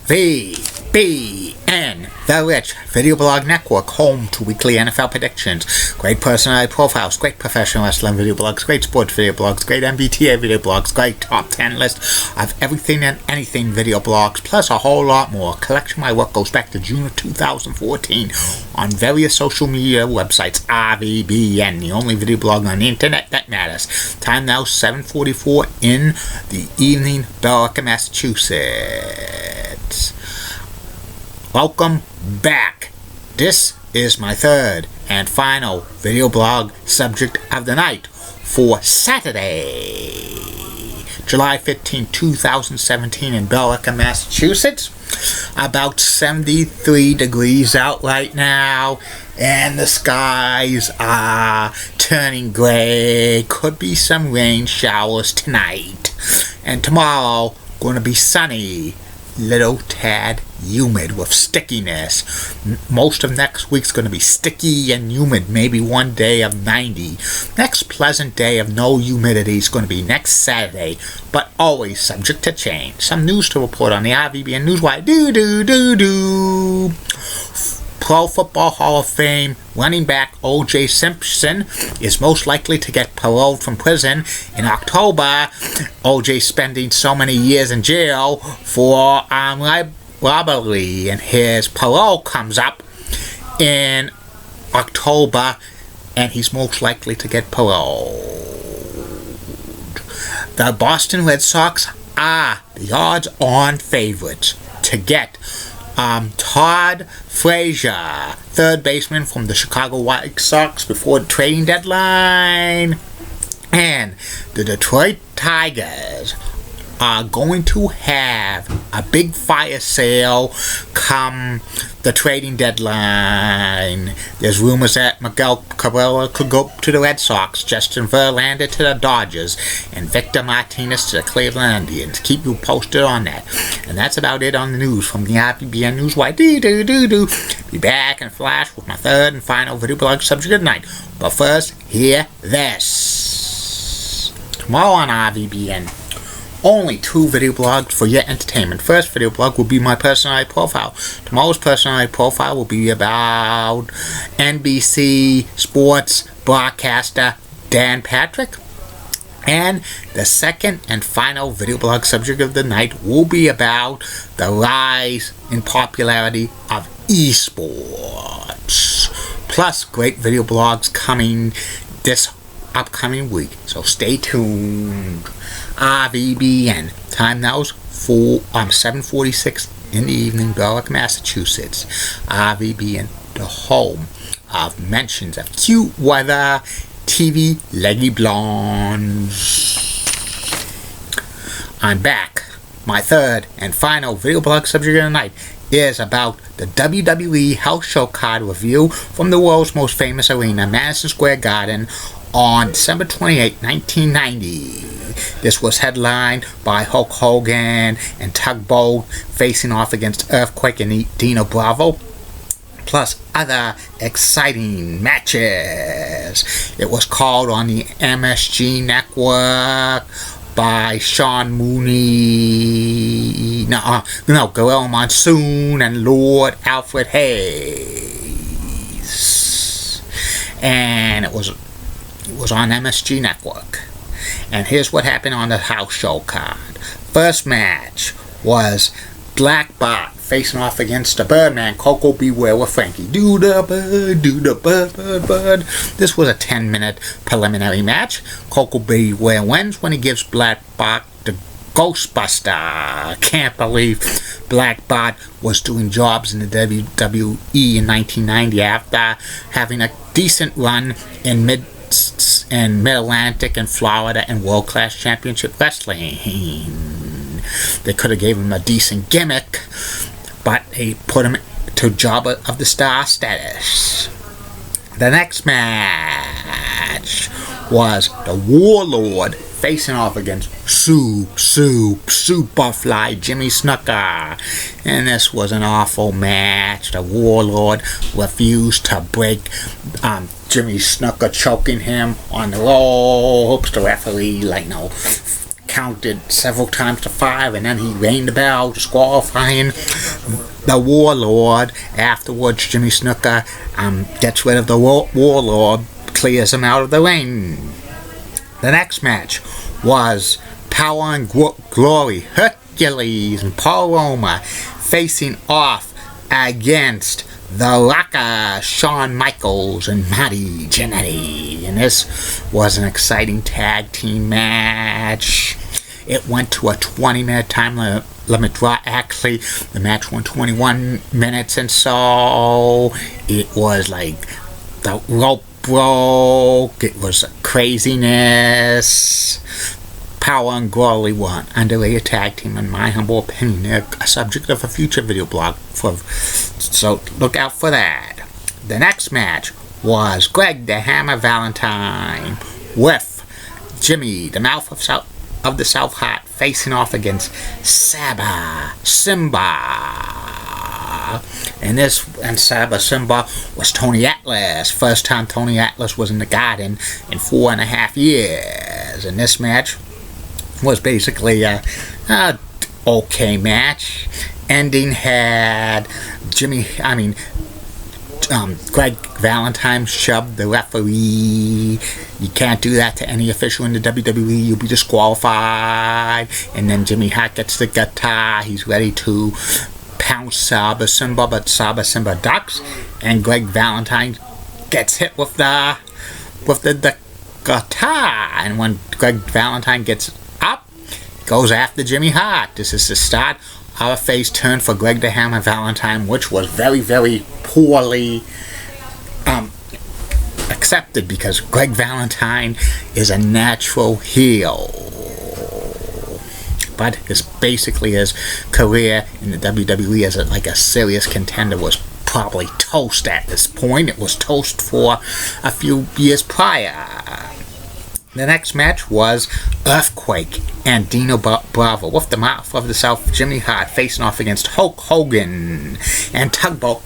VBN, The Rich Video Blog Network, home to weekly NFL predictions, great personality profiles, great professional wrestling video blogs, great sports video blogs, great MBTA video blogs, great top 10 list of everything and anything video blogs, plus a whole lot more. Collection of my work goes back to June of 2014 on various social media websites. RVBN, the only video blog on the internet that matters. Time now 7:44 in the evening, Billerica, Massachusetts. Welcome back. This is my third and final video blog subject of the night for Saturday, July 15, 2017 in Billerica, Massachusetts. About 73 degrees out right now, and the skies are turning gray. Could be some rain showers tonight, and tomorrow going to be sunny, little tad humid with stickiness. Most of next week's going to be sticky and humid, maybe one day of 90. Next pleasant day of no humidity is going to be next Saturday, but always subject to change. Some news to report on the RVBN Newswire. Pro Football Hall of Fame running back O.J. Simpson is most likely to get paroled from prison in October. O.J. spending so many years in jail for robbery, and his parole comes up in October, and he's most likely to get paroled. The Boston Red Sox are the odds-on favorites to get Todd Frazier, third baseman from the Chicago White Sox, before the trading deadline. And the Detroit Tigers are going to have a big fire sale come the trading deadline. There's rumors that Miguel Cabrera could go to the Red Sox, Justin Verlander to the Dodgers, and Victor Martinez to the Cleveland Indians. Keep you posted on that. And that's about it on the news from the RVBN Newswire. Be back in a flash with my third and final video blog subject of the night. But first, hear this. Tomorrow on RVBN, only 2 video blogs for your entertainment. First video blog will be my personality profile. Tomorrow's personality profile will be about NBC sports broadcaster Dan Patrick. And the second and final video blog subject of the night will be about the rise in popularity of esports. Plus great video blogs coming this upcoming week, so stay tuned. RVBN. Time now is 7:46 in the evening, Billerica, Massachusetts. RVBN, the home of mentions of cute weather, TV, leggy blondes. I'm back. My third and final video blog subject of the night is about the WWE House Show card review from the world's most famous arena, Madison Square Garden, on December 28, 1990. This was headlined by Hulk Hogan and Tugboat facing off against Earthquake and Dino Bravo, plus other exciting matches. It was called on the MSG network by Sean Mooney, Gorilla Monsoon and Lord Alfred Hayes, and it was on MSG network. And here's what happened on the house show card. First match was Black Bot facing off against the Birdman, Coco Beware with Frankie. Do the bird. This was a 10-minute preliminary match. Coco Beware wins when he gives Black Bot the Ghostbuster. Can't believe Black Bot was doing jobs in the WWE in 1990 after having a decent run in Mid-Atlantic and Florida and World-Class Championship Wrestling. They could have gave him a decent gimmick, but they put him to Job of the Star status. The next match was the Warlord facing off against Superfly Jimmy Snuka. And this was an awful match. The Warlord refused to break Jimmy Snuka, choking him on the ropes. The referee, counted several times to 5, and then he rang the bell, disqualifying the Warlord. Afterwards, Jimmy Snuka gets rid of the Warlord, clears him out of the ring. The next match was Power and Glory, Hercules and Paul Roma facing off against the Rocker, Shawn Michaels and Marty Jannetty. And this was an exciting tag team match. It went to a 20-minute time limit draw. Actually, the match went 21 minutes, and so it was like the rope broke. It was craziness. Power and Glory won. Underrated tag team, in my humble opinion. They're a subject of a future video blog, so look out for that. The next match was Greg the Hammer Valentine with Jimmy, the Mouth of the South Heart, facing off against Simba. And Simba was Tony Atlas. First time Tony Atlas was in the Garden in 4.5 years. And this match was basically a okay match. Ending had Greg Valentine shoved the referee. You can't do that to any official in the WWE. You'll be disqualified. And then Jimmy Hart gets the guitar. He's ready to pounce Saba Simba, but Saba Simba ducks, and Greg Valentine gets hit with the guitar. And when Greg Valentine gets up, goes after Jimmy Hart. This is the start of a face turn for Greg the Hammer Valentine, which was very, very poorly accepted, because Greg Valentine is a natural heel. But his career in the WWE as a serious contender was probably toast at this point. It was toast for a few years prior. The next match was Earthquake and Dino Bravo with the Mouth of the South, Jimmy Hart, facing off against Hulk Hogan and Tugboat.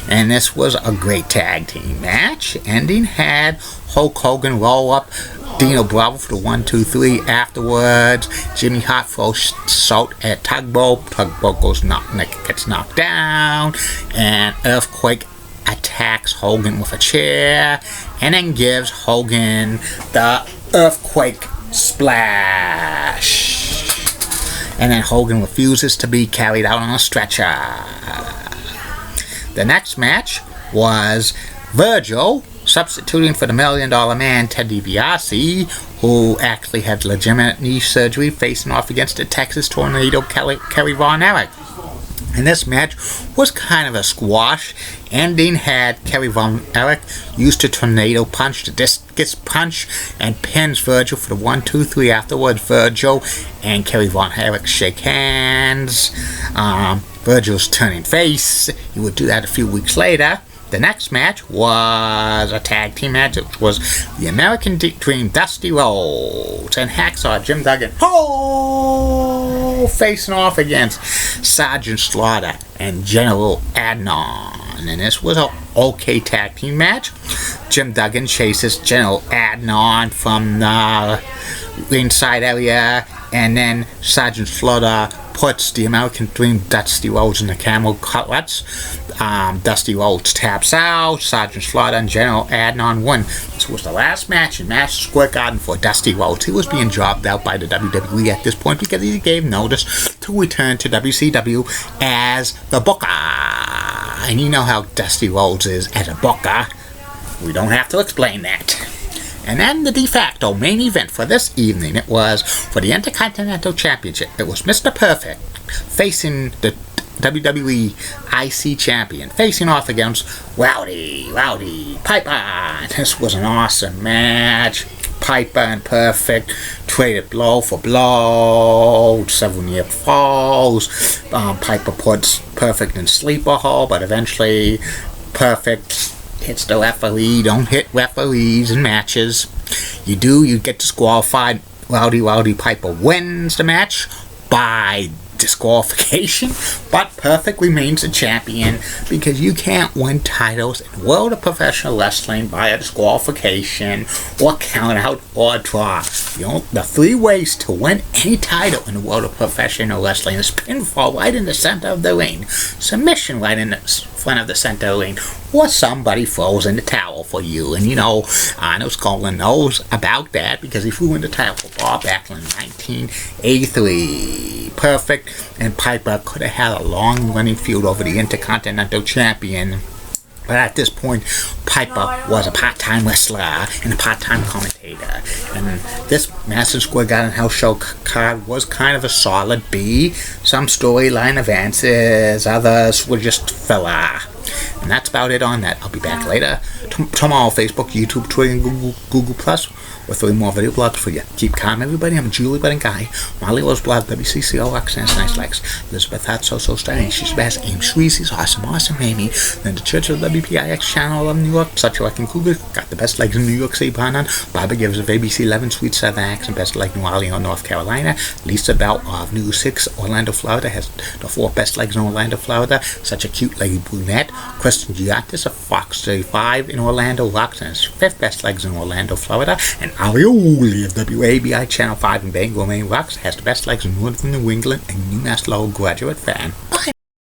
And this was a great tag team match. Ending had Hulk Hogan roll up Dino Bravo for the 1, 2, 3. Afterwards, Jimmy Hart throws salt at Tugboat. Tugboat gets knocked down, and Earthquake attacks Hogan with a chair, and then gives Hogan the Earthquake Splash. And then Hogan refuses to be carried out on a stretcher. The next match was Virgil substituting for the $1 Million Man, Ted DiBiase, who actually had legitimate knee surgery, facing off against the Texas Tornado, Kerry Von Erich. And this match was kind of a squash. Ending had Kerry Von Erich use the tornado punch, the discus punch, and pins Virgil for the 1, 2, 3. Afterwards, Virgil and Kerry Von Erich shake hands. Virgil's turning face. He would do that a few weeks later. The next match was a tag team match. It was the American Dream, Dusty Rhodes and Hacksaw Jim Duggan, facing off against Sergeant Slaughter and General Adnan. And this was an okay tag team match. Jim Duggan chases General Adnan from the ringside area, and then Sergeant Slaughter puts the American Dream, Dusty Rhodes, in the camel cutlets. Dusty Rhodes taps out. Sergeant Slaughter and General Adnan win. This was the last match in Madison Square Garden for Dusty Rhodes. He was being jobbed out by the WWE at this point because he gave notice to return to WCW as the Booker. And you know how Dusty Rhodes is as a Booker. We don't have to explain that. And then the de facto main event for this evening, it was for the Intercontinental Championship. It was Mr. Perfect facing the WWE IC Champion, facing off against Rowdy Piper. This was an awesome match. Piper and Perfect traded blow for blow, several near falls. Piper puts Perfect in sleeper hole, but eventually Perfect hits the referee. Don't hit referees in matches. You do, you get disqualified. Rowdy Piper wins the match by disqualification, but Perfect remains a champion because you can't win titles in the world of professional wrestling by a disqualification or count out or draw. The three ways to win any title in the world of professional wrestling is pinfall right in the center of the ring, submission right in the front of the center of the ring, or somebody throws in the towel for you. And Arnold Scotland knows about that because he threw in the towel for Bob Backlund in 1983. Perfect and Piper could have had a long-running feud over the Intercontinental Champion. But at this point, Piper was a part-time wrestler and a part-time commentator. And this Madison Square Garden house show card was kind of a solid B. Some storyline advances, others were just filler. And that's about it on that. I'll be back later tomorrow, Facebook, YouTube, Twitter, and Google Plus with 3 more video blogs for you. Keep calm, everybody. I'm Julie Budding Guy. Molly Rose Blood, WCCO, Roxanne's Nice Legs. Elizabeth Hart, So Stunning. She's best. Aim Shreezy's awesome, Amy. Then the Church of WPIX channel of New York. Such a Lucky Cougar. Got the best legs in New York City, Bonan. Barbara gives of ABC 11, Sweet 7 Acts, and best leg New Orleans, North Carolina. Lisa Bell of New 6, Orlando, Florida, has the 4 best legs in Orlando, Florida. Such a cute lady brunette. Kristen Giottis of Fox 35 in Orlando, Roxanne's 5th best legs in Orlando, Florida. And Alioli of WABI Channel 5 in Bangor, Maine, Rocks has the best legs in Northern New England and UMass Lowell graduate fan.